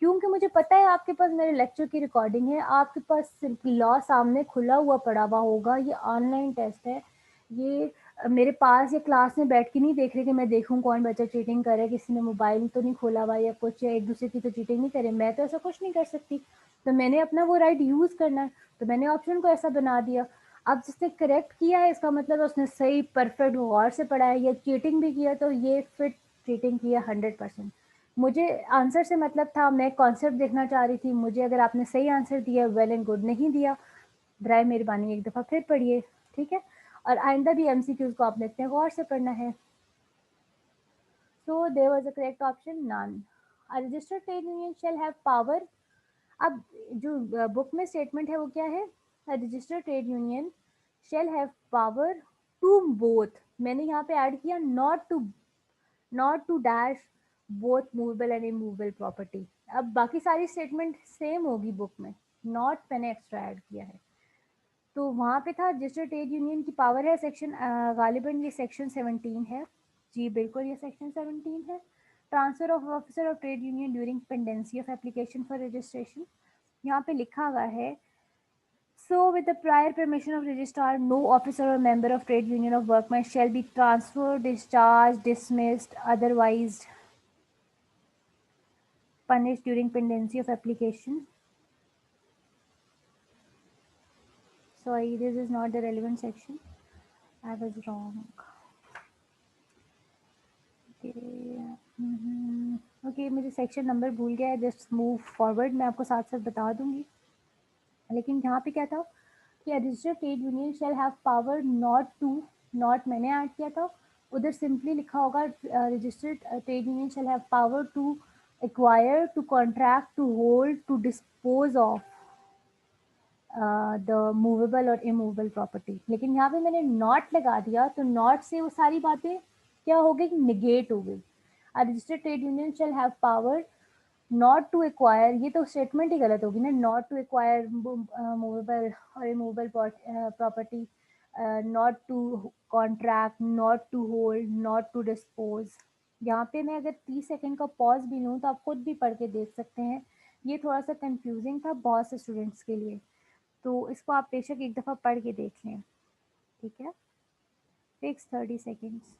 [SPEAKER 1] क्योंकि मुझे पता है आपके पास मेरे लेक्चर की रिकॉर्डिंग है, आपके पास लॉ सामने खुला हुआ पड़ा हुआ होगा, ये ऑनलाइन टेस्ट है, ये मेरे पास या क्लास में बैठ के नहीं देख रहे कि मैं देखूं कौन बच्चा चीटिंग करे, किसी ने मोबाइल तो नहीं खोला हुआ या कुछ, या एक दूसरे की तो चीटिंग नहीं करे, मैं तो ऐसा कुछ नहीं कर सकती। तो मैंने अपना वो राइट यूज़ करना है, तो मैंने ऑप्शन को ऐसा बना दिया। अब जिसने करेक्ट किया है इसका मतलब उसने सही परफेक्ट गौर से पढ़ा है, या चीटिंग भी किया तो ये फिट चीटिंग किया 100%। मुझे आंसर से मतलब था, मैं कॉन्सेप्ट देखना चाह रही थी। मुझे अगर आपने सही आंसर दिया वेल एंड गुड, नहीं दिया बराए मेहरबानी एक दफ़ा फिर पढ़िए। ठीक है, और आइंदा भी MCQs को आपने इतने गौर से पढ़ना है। So there was a correct option none. A registered trade union shall have power. अब जो बुक में स्टेटमेंट है वो क्या है? A registered trade union shall have power to both, मैंने यहाँ पे ऐड किया not to dash both movable and immovable property. अब बाकी सारी स्टेटमेंट सेम होगी बुक में, नॉट मैंने एक्स्ट्रा ऐड किया है। तो वहाँ पे था रजिस्टर्ड ट्रेड यूनियन की पावर है सेक्शन, गालिबन ये सेक्शन 17 है। जी बिल्कुल, ये सेक्शन 17 है। Transfer of officer of trade union during pendency of application for registration, यहाँ पे लिखा हुआ है so with the prior permission of registrar, no officer or member of trade union of workmen shall be transferred, discharged, dismissed, otherwise punished during pendency of application. Sorry, this is not the relevant section. I was wrong. Okay, मुझे section number भूल गया है, just move forward, मैं आपको साथ साथ बता दूंगी। लेकिन यहाँ पे क्या था कि registered trade union shall have power not मैंने ऐड किया था, उधर सिंपली लिखा होगा registered trade union shall have power to acquire, to contract, to hold, to dispose of the movable और इमूवेबल प्रॉपर्टी। लेकिन यहाँ पे मैंने नॉट लगा दिया तो नॉट से वो सारी बातें क्या हो गई? निगेट हो गई। A registered trade union shall have power not to acquire, ये तो स्टेटमेंट ही गलत होगी ना, नॉट टू एक्वायर मूवेबल और immovable property. Not to contract, not to hold, not to dispose. यहाँ पे मैं अगर 30 सेकंड का पॉज भी लूँ तो आप खुद भी पढ़ के देख सकते हैं, ये थोड़ा सा कंफ्यूजिंग था बहुत से स्टूडेंट्स के लिए, तो इसको आप बेशक एक दफ़ा पढ़ के देख लें। ठीक है, fix 30 seconds.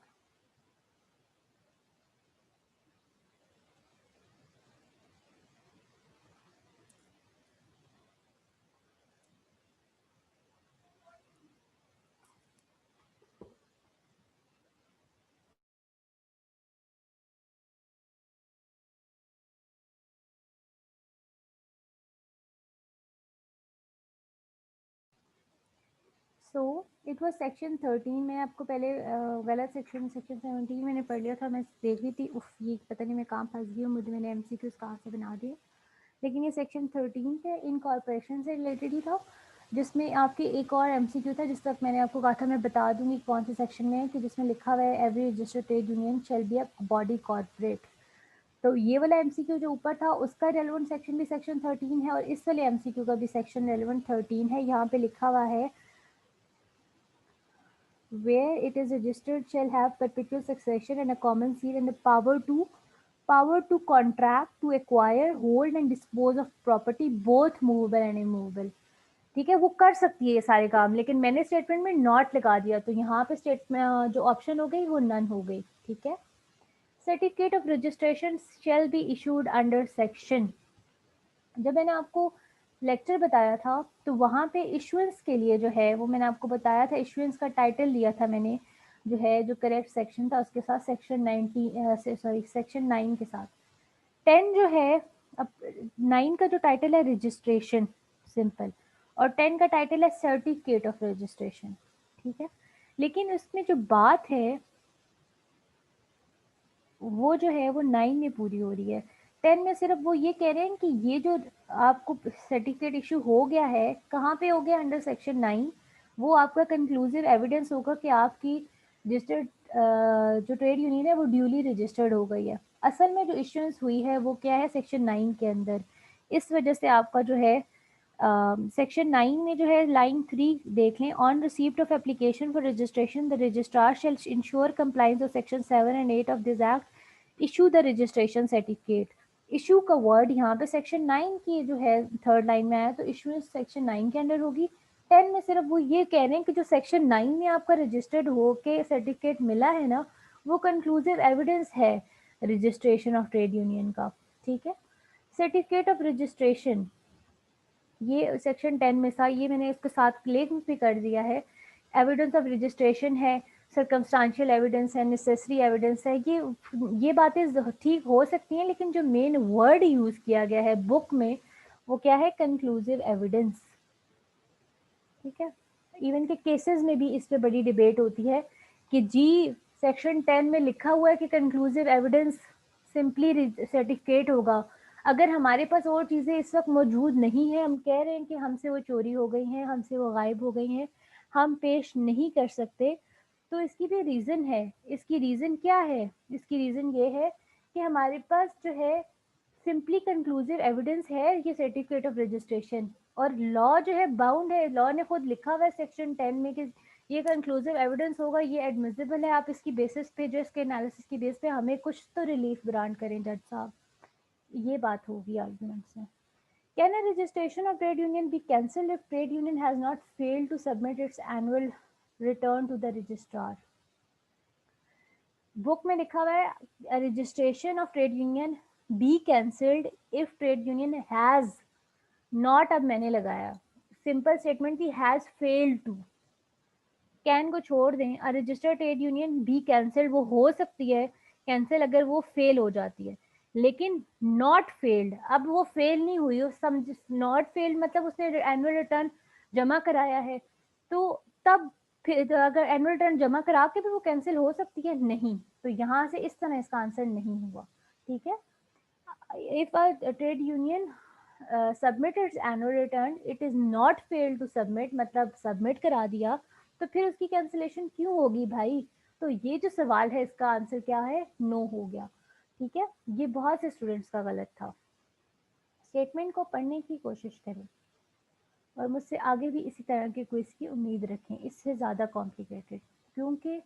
[SPEAKER 1] So it was section 13। मैं आपको पहले गलत सेक्शन 17 मैंने पढ़ लिया था, मैं देख रही थी उफ ये पता नहीं मैं कहाँ फंस गई हूँ, मुझे मैंने MCQs कहाँ से बना दिए। लेकिन ये सेक्शन 13 पे इनकॉर्पोरेशन से रिलेटेड ही था, जिसमें आपके एक और MCQ था जिस तक मैंने आपको कहा था मैं बता दूंगी कौन से सेक्शन में है, कि जिसमें लिखा हुआ है every registered trade union shall be a body corporate. तो ये वाला MCQ जो ऊपर था उसका रेलेवेंट सेक्शन भी सेक्शन 13 है, और इस वाले MCQ का भी सेक्शन रेलेवेंट 13 है। यहाँ पे लिखा हुआ है where it is registered shall have perpetual succession and a common seal and the power to contract to acquire, hold and dispose of property both movable and immovable। ठीक है, वो कर सकती है ये सारे काम, लेकिन मैंने स्टेटमेंट में नॉट लगा दिया, तो यहाँ पे स्टेटमेंट जो ऑप्शन हो गई वो नन हो गई। ठीक है, certificate of registration shall be issued under section. जब मैंने आपको लेक्चर बताया था तो वहाँ पे इशुएंस के लिए जो है वो मैंने आपको बताया था, इशुएंस का टाइटल दिया था मैंने, जो है जो करेक्ट सेक्शन था उसके साथ सेक्शन 19 सॉरी सेक्शन 9 के साथ 10 जो है। अब 9 का जो टाइटल है रजिस्ट्रेशन सिंपल, और 10 का टाइटल है सर्टिफिकेट ऑफ रजिस्ट्रेशन। ठीक है, लेकिन उसमें जो बात है वो जो है वो 9 में पूरी हो रही है। 10 में सिर्फ वो ये कह रहे हैं कि ये जो आपको सर्टिफिकेट इशू हो गया है कहाँ पे हो गया, अंडर सेक्शन 9। वो आपका कंक्लूसिव एविडेंस होगा कि आपकी रजिस्टर्ड जो ट्रेड यूनियन है वो ड्यूली रजिस्टर्ड हो गई है। असल में जो इश्यूएंस हुई है वो क्या है, सेक्शन 9 के अंदर। इस वजह से आपका जो है सेक्शन 9 में जो है लाइन 3 देख लें, on receipt of application for registration the registrar shall ensure compliance of section 7 and 8 of this act, issue the registration certificate. Issue का वर्ड यहाँ पे सेक्शन 9 की जो है थर्ड लाइन में आया, तो इशू सेक्शन 9 के अंडर होगी। 10 में सिर्फ वो ये कह रहे हैं कि जो सेक्शन 9 में आपका रजिस्टर्ड हो के सर्टिफिकेट मिला है ना, वो कंक्लूसिव एविडेंस है रजिस्ट्रेशन ऑफ ट्रेड यूनियन का। ठीक है, सर्टिफिकेट ऑफ रजिस्ट्रेशन ये सेक्शन 10 में था, ये मैंने इसके साथ लिंक भी कर दिया है। एविडेंस ऑफ रजिस्ट्रेशन है, सर्कमस्टांशियल एविडेंस है, नेसेसरी एविडेंस है। ये बातें ठीक हो सकती हैं, लेकिन जो मेन वर्ड यूज़ किया गया है बुक में वो क्या है, कंक्लूसिव एविडेंस। ठीक है, इवन के केसेस में भी इस पे बड़ी डिबेट होती है कि जी सेक्शन 10 में लिखा हुआ है कि कंक्लूसिव एविडेंस सिंपली सर्टिफिकेट होगा, अगर हमारे पास और चीज़ें इस वक्त मौजूद नहीं है, हम कह रहे हैं कि हमसे वो चोरी हो गई हैं, हमसे वो गायब हो गई हैं, हम पेश नहीं कर सकते, तो इसकी भी रीज़न है। इसकी रीज़न क्या है, इसकी रीज़न ये है कि हमारे पास जो है सिंपली कंक्लूसिव एविडेंस है ये सर्टिफिकेट ऑफ रजिस्ट्रेशन, और लॉ जो है बाउंड है, लॉ ने खुद लिखा हुआ है सेक्शन 10 में कि ये कंक्लूसिव एविडेंस होगा, ये एडमिसिबल है, आप इसकी बेसिस पे जो इसके एनालिसिस की बेस पे हमें कुछ तो रिलीफ ग्रांट करें जज साहब। ये बात होगी आर्गुमेंट्स में। Can a registration of trade union be cancelled if trade union has not failed to submit its annual return to the registrar. Book में लिखा हुआ है registration of trade union be cancelled if trade union has not, अब मैंने लगाया simple statement की has failed to, can को छोड़ दें, a registered trade union be cancelled वो हो सकती है कैंसिल अगर वो फेल हो जाती है, लेकिन नॉट फेल्ड, अब वो फेल नहीं हुई, समझ नॉट फेल्ड मतलब उसने एनुअल रिटर्न जमा कराया है, तो तब फिर तो अगर एनुअल रिटर्न जमा करा के भी वो कैंसिल हो सकती है, नहीं, तो यहाँ से इस तरह इसका आंसर नहीं हुआ। ठीक है, if a trade union submit its annual return it is not failed to submit, मतलब सबमिट करा दिया, तो फिर उसकी कैंसिलेशन क्यों होगी भाई। तो ये जो सवाल है इसका आंसर क्या है, नो हो गया। ठीक है, ये बहुत से स्टूडेंट्स का गलत था। स्टेटमेंट को पढ़ने की कोशिश करें। और मुझसे आगे भी इसी तरह के क्विज़ की उम्मीद रखें, इससे ज़्यादा कॉम्प्लिकेटेड। क्योंकि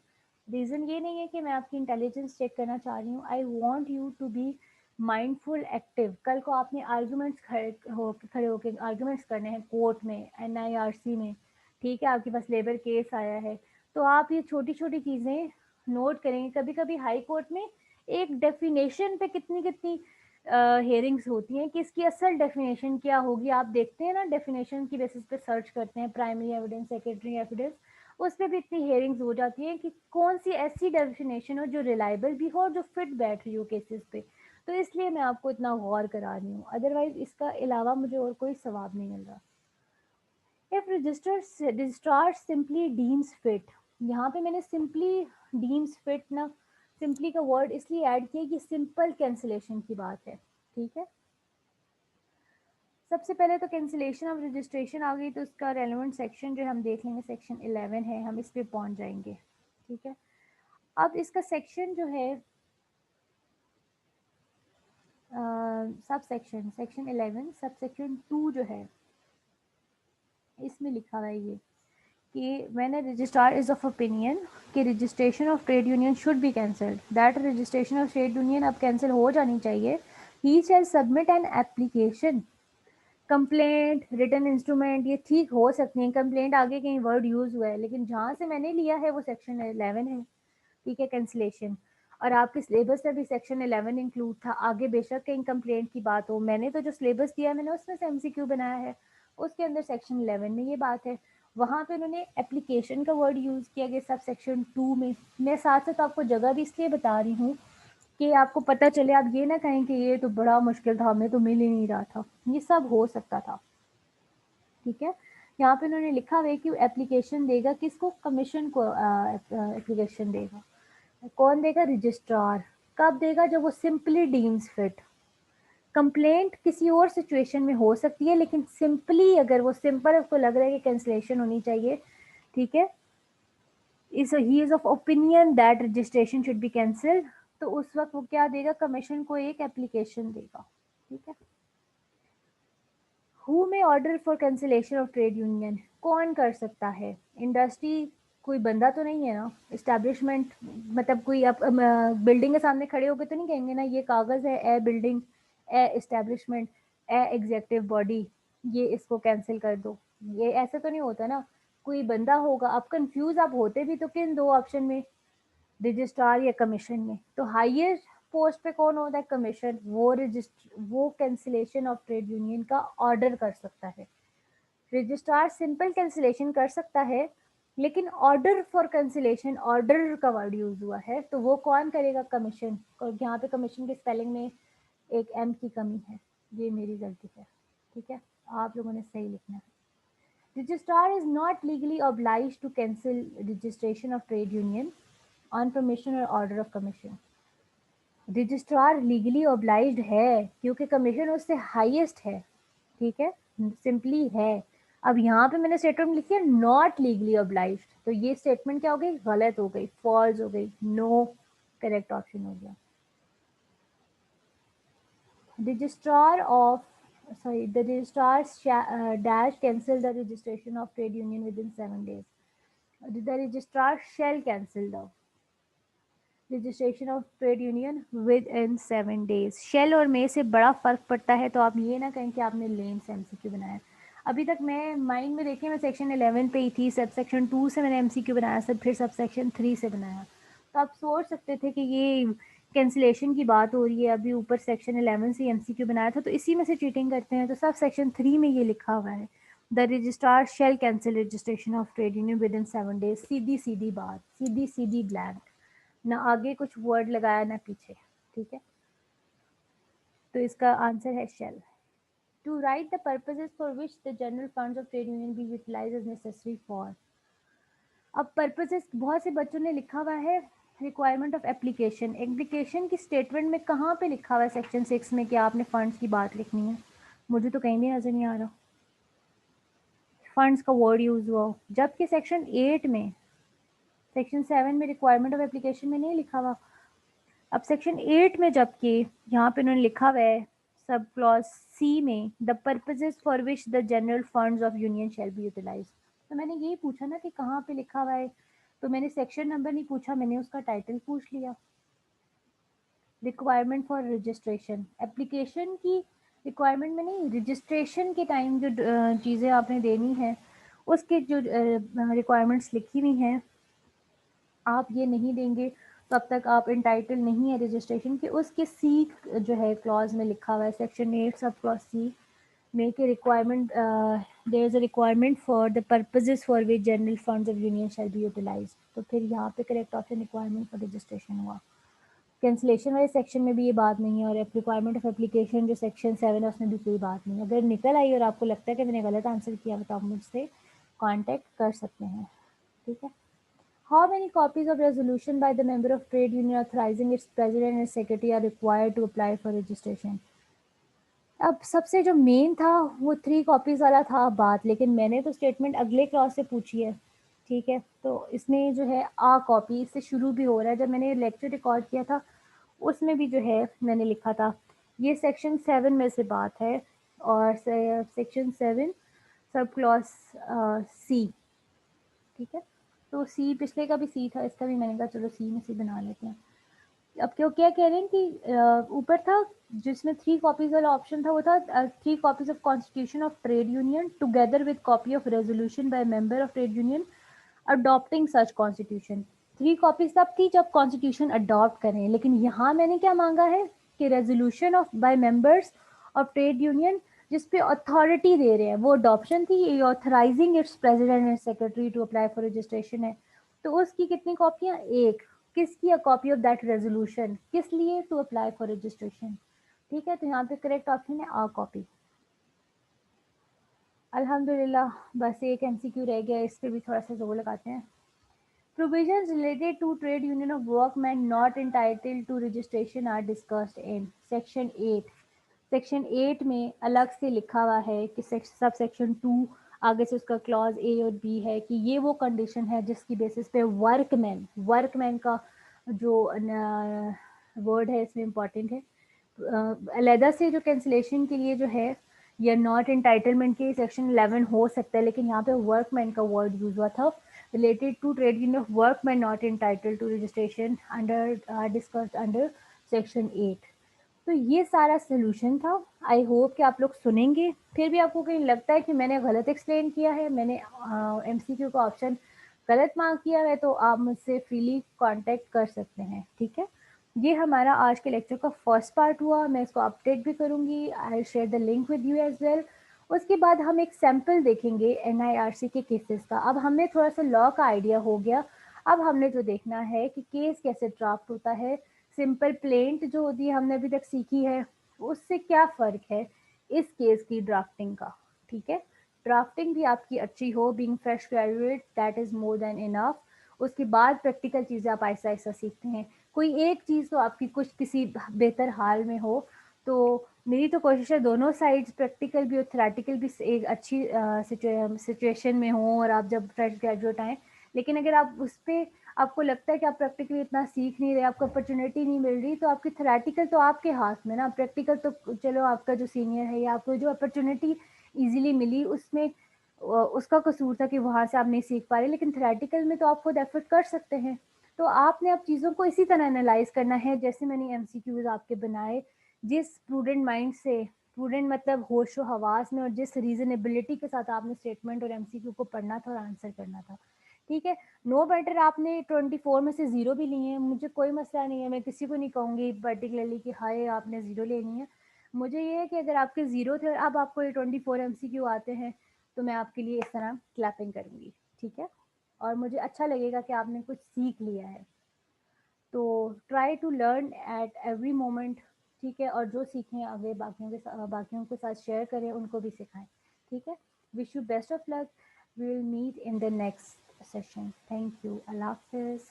[SPEAKER 1] रीज़न ये नहीं है कि मैं आपकी इंटेलिजेंस चेक करना चाह रही हूँ, I want you to be mindful active. कल को आपने आर्गुमेंट्स खड़े होकर आर्गुमेंट्स करने हैं कोर्ट में, एनआईआरसी में, ठीक है, आपके पास लेबर केस आया है, तो आप ये छोटी-छोटी चीज़ें नोट करेंगे। कभी-कभी हाई कोर्ट में एक डेफिनेशन पे कितनी-कितनी हेयरिंग्स होती हैं कि इसकी असल डेफिनेशन क्या होगी। आप देखते हैं ना, डेफिनेशन की बेसिस पे सर्च करते हैं प्राइमरी एविडेंस, सेकेंडरी एविडेंस, उस पे भी इतनी हेयरिंग्स हो जाती हैं कि कौन सी ऐसी डेफिनेशन हो जो रिलायबल भी हो और जो फिट बैठ रही हो केसेस पे। तो इसलिए मैं आपको इतना गौर करा रही हूँ, अदरवाइज इसका अलावा मुझे और कोई सवाब नहीं मिल रहा। If registrar simply deems fit, यहाँ पे मैंने सिंपली डीम्स फिट ना, सिंपली का वर्ड इसलिए ऐड किया कि सिंपल कैंसिलेशन की बात है, ठीक है। सबसे पहले तो कैंसिलेशन ऑफ रजिस्ट्रेशन आ गई, तो उसका रेलेवेंट सेक्शन जो हम देख लेंगे सेक्शन 11 है, हम इस पे पहुंच जाएंगे, ठीक है। अब इसका सेक्शन जो है sub section section 11 sub section 2 जो है, इसमें लिखा हुआ है ये कि when a registrar is of opinion कि registration of trade union should be cancelled, that registration of trade union अब कैंसिल हो जानी चाहिए, he shall submit an application. Complaint, written instrument ये ठीक हो सकती हैं, कंप्लेंट आगे कहीं वर्ड यूज हुआ है, लेकिन जहाँ से मैंने लिया है वो सेक्शन 11 है, ठीक है, कैंसिलेशन। और आपके सिलेबस में भी सेक्शन 11 इंक्लूड था, आगे बेशक कहीं कंप्लेंट की बात हो, मैंने तो जो सिलेबस दिया है मैंने उसमें से एमसीक्यू बनाया है, उसके अंदर सेक्शन 11 में ये बात है। वहाँ पे उन्होंने एप्लीकेशन का वर्ड यूज़ किया गया सब सेक्शन 2 में। मैं साथ साथ आपको जगह भी इसलिए बता रही हूँ कि आपको पता चले, आप ये ना कहें कि ये तो बड़ा मुश्किल था, हमें तो मिल ही नहीं रहा था, ये सब हो सकता था, ठीक है। यहाँ पे उन्होंने लिखा हुआ है कि एप्लीकेशन देगा किसको, कमीशन को एप्लीकेशन देगा। कौन देगा, रजिस्ट्रार। कब देगा, जब वो सिंपली डीम्स फिट। कंप्लेंट किसी और सिचुएशन में हो सकती है, लेकिन सिंपली अगर वो सिंपल उसको लग रहा है कि कैंसिलेशन होनी चाहिए, ठीक है, is he is of opinion that registration should be cancelled, तो उस वक्त वो क्या देगा, कमीशन को एक एप्लीकेशन देगा, ठीक है। हु में order for cancellation of trade union, कौन कर सकता है, इंडस्ट्री कोई बंदा तो नहीं है ना, इस्टेब्लिशमेंट मतलब कोई आप बिल्डिंग के सामने खड़े होकर तो नहीं कहेंगे ना ये कागज़ है, ए बिल्डिंग, ए इस्टेब्लिशमेंट, ए एग्जेक्टिव बॉडी, ये इसको कैंसिल कर दो, ये ऐसे तो नहीं होता ना, कोई बंदा होगा। आप कंफ्यूज आप होते भी तो किन दो ऑप्शन में, रजिस्ट्रार या कमीशन में, तो हाईएस्ट पोस्ट पे कौन होता है, कमीशन, वो कैंसिलेशन ऑफ ट्रेड यूनियन का ऑर्डर कर सकता है। रजिस्ट्रार सिंपल कैंसिलेशन कर सकता है, लेकिन ऑर्डर फॉर कैंसिलेशन, ऑर्डर का वर्ड यूज हुआ है, तो वो कौन करेगा, कमीशन। और यहाँ पे कमीशन के स्पेलिंग में एक एम की कमी है, ये मेरी गलती है, ठीक है, आप लोगों ने सही लिखना है। Registrar is not legally obliged to cancel registration of trade union on permission or order of commission. Registrar legally obliged है क्योंकि कमीशन उससे हाईएस्ट है, ठीक है, सिंपली है। अब यहाँ पे मैंने स्टेटमेंट लिखी है नॉट लीगली ऑब्लाइज्ड, तो ये स्टेटमेंट क्या हो गई, गलत हो गई, फॉल्स हो गई, नो करेक्ट ऑप्शन हो गया। Registrar of sorry, the registrar dash cancel the registration of trade union within 7 days. The registrar shall cancel the registration of trade union within 7 days। Shall और may से बड़ा फ़र्क पड़ता है, तो आप ये ना कहें कि आपने लेम से एमसीक्यू बनाया। अभी तक मैं माइंड में देखिए, मैं सेक्शन 11 पे ही थी, सब सेक्शन 2 से मैंने एमसीक्यू बनाया, सब फिर सब सेक्शन 3 से बनाया, तो आप सोच सकते थे कि ये कैंसिलेशन की बात हो रही है, अभी ऊपर सेक्शन 11 से एमसीक्यू बनाया था, तो इसी में से चीटिंग करते हैं। तो सब सेक्शन 3 में ये लिखा हुआ है, the registrar shall cancel registration of trade union within 7 days। सीधी सीधी बात, सीधी सीधी ब्लैंक, ना आगे कुछ वर्ड लगाया ना पीछे, ठीक है। तो इसका आंसर है shall. To write the purposes for which the general funds of trade union be utilise as necessary for. अब पर्पसेस बहुत से बच्चों ने लिखा हुआ है, रिक्वायरमेंट ऑफ एप्लीकेशन, एप्लीकेशन की स्टेटमेंट में कहाँ पे लिखा हुआ है सेक्शन 6 में कि आपने फंड्स की बात लिखनी है, मुझे तो कहीं भी नजर नहीं आ रहा फंड्स का वर्ड यूज हुआ हो, जबकि सेक्शन 8 में, सेक्शन 7 में रिक्वायरमेंट ऑफ एप्लीकेशन में नहीं लिखा हुआ। अब सेक्शन 8 में जबकि यहाँ पे उन्होंने लिखा हुआ है सब क्लॉज सी में the purposes for which the general funds of union shall be utilise. तो मैंने यही पूछा ना कि कहाँ पे लिखा हुआ है, तो मैंने सेक्शन नंबर नहीं पूछा, मैंने उसका टाइटल पूछ लिया। रिक्वायरमेंट फॉर रजिस्ट्रेशन, एप्लीकेशन की रिक्वायरमेंट में नहीं, रजिस्ट्रेशन के टाइम जो चीज़ें आपने देनी है उसके जो रिक्वायरमेंट्स लिखी हुई हैं, आप ये नहीं देंगे तब तक आप इंटाइटल नहीं है रजिस्ट्रेशन के। उसके सी जो है क्लॉज में लिखा हुआ है, सेक्शन 8 सब क्लॉज सी में के requirement, there is a requirement for the purposes for which general funds of union shall be utilised. तो फिर यहाँ पे correct option requirement for registration हुआ। कैंसिलेशन वाले सेक्शन में भी ये बात नहीं है, और रिक्वायरमेंट ऑफ एप्लीकेशन जो सेक्शन 7 है उसमें भी कोई बात नहीं है। अगर निकल आई और आपको लगता है कि मैंने गलत आंसर किया तो आप मुझसे कांटेक्ट कर सकते हैं, ठीक है। How many copies of resolution by the member of trade union authorising its president and secretary are required to apply for registration. अब सबसे जो मेन था वो 3 कॉपीज वाला था बात, लेकिन मैंने तो स्टेटमेंट अगले क्लॉज से पूछी है, ठीक है। तो इसमें जो है आ कॉपी इससे शुरू भी हो रहा है। जब मैंने लेक्चर रिकॉर्ड किया था उसमें भी जो है मैंने लिखा था ये सेक्शन 7 में से बात है, और सेक्शन 7 सब क्लॉज सी, ठीक है। तो सी पिछले का भी सी था, इसका भी मैंने कहा चलो सी में सी बना लेते हैं। अब क्यों क्या कह रहे हैं कि ऊपर था जिसमें 3 कॉपीज वाला ऑप्शन था, वो था 3 copies of constitution of trade union together with copy of resolution by member of trade union adopting such constitution. 3 copies तब थी जब कॉन्स्टिट्यूशन अडॉप्ट करें, लेकिन यहाँ मैंने क्या मांगा है कि resolution of by members of trade union जिस पे अथॉरिटी दे रहे हैं वो अडॉप्शन थी, ये authorising its president and secretary to apply for registration है। तो उसकी कितनी कॉपियां, एक। किसकी, a copy of that resolution, किस लिए, टू अप्लाई फॉर रजिस्ट्रेशन, ठीक है। तो यहाँ पे करेक्ट ऑप्शन है आ कॉपी। अल्हम्दुलिल्लाह, बस एक एमसीक्यू रह गया, इस पे भी थोड़ा सा जोर लगाते हैं। Provisions related to trade union of workmen not entitled to registration are discussed in section 8। Section 8 में अलग से लिखा हुआ है कि सब सेक्शन 2 आगे से उसका क्लॉज ए और बी है कि ये वो कंडीशन है जिसकी बेसिस पे वर्कमैन का जो वर्ड है इसमें इम्पॉर्टेंट है। अलहदा से जो कैंसिलेशन के लिए जो है या नॉट एंटाइटलमेंट के सेक्शन 11 हो सकता है, लेकिन यहाँ पे वर्कमैन का वर्ड यूज हुआ था। Related to trade union of workman not entitled to registration under discussed under section 8। तो ये सारा सोल्यूशन था। आई होप कि आप लोग सुनेंगे, फिर भी आपको कहीं लगता है कि मैंने गलत एक्सप्लेन किया है, मैंने एमसीक्यू का ऑप्शन गलत मार्क किया है, तो आप मुझसे फ्रीली कांटेक्ट कर सकते हैं, ठीक है। ये हमारा आज के लेक्चर का फर्स्ट पार्ट हुआ, मैं इसको अपडेट भी करूँगी, I share the link with you as well. उसके बाद हम एक सैम्पल देखेंगे एनआईआरसी के केसेस का। अब हमें थोड़ा सा लॉ का आइडिया हो गया, अब हमने जो देखना है कि केस कैसे ड्राफ्ट होता है। सिंपल प्लेंट जो होती है हमने अभी तक सीखी है, उससे क्या फ़र्क है इस केस की ड्राफ्टिंग का, ठीक है। ड्राफ्टिंग भी आपकी अच्छी हो, being fresh graduate that is more than enough. उसके बाद प्रैक्टिकल चीज़ें आप आहिस्ता आहिस्ता सीखते हैं। कोई एक चीज़ तो आपकी कुछ किसी बेहतर हाल में हो, तो मेरी तो कोशिश है दोनों साइड्स प्रैक्टिकल भी और थ्योरेटिकल भी एक अच्छी सिचुएशन में हो, और आप जब फ्रेश ग्रेजुएट आएँ। लेकिन अगर आप उस पर आपको लगता है कि आप प्रैक्टिकली इतना सीख नहीं रहे, आपको अपॉर्चुनिटी नहीं मिल रही, तो आपकी थ्योरेटिकल तो आपके हाथ में ना, प्रैक्टिकल तो चलो आपका जो सीनियर है या आपको जो अपॉर्चुनिटी इजीली मिली उसमें उसका कसूर था कि वहाँ से आप नहीं सीख पा रहे, लेकिन थ्योरेटिकल में तो आप खुद एफर्ट कर सकते हैं। तो आपने अब चीज़ों को इसी तरह एनालाइज करना है जैसे मैंने एमसीक्यूज आपके बनाए, जिस प्रूडेंट माइंड से, प्रूडेंट मतलब होशो हवास में, और जिस रीजनेबिलिटी के साथ आपने स्टेटमेंट और एमसीक्यू को पढ़ना था और आंसर करना था, ठीक है। नो मैटर आपने 24 में से 0 भी लिए हैं, मुझे कोई मसला नहीं है, मैं किसी को नहीं कहूँगी पर्टिकुलरली कि हाय आपने 0 लेनी है। मुझे ये है कि अगर आपके 0 थे और अब आपको ये 24 एमसीक्यू आते हैं, तो मैं आपके लिए इस तरह क्लैपिंग करूँगी, ठीक है। और मुझे अच्छा लगेगा कि आपने कुछ सीख लिया है। तो try to learn at every moment, ठीक है। और जो सीखें आगे बाकियों के साथ शेयर करें, उनको भी सिखाएं, ठीक है। Wish you best of luck, we will meet in the next session. Thank you, अल्लाह हाफिज़।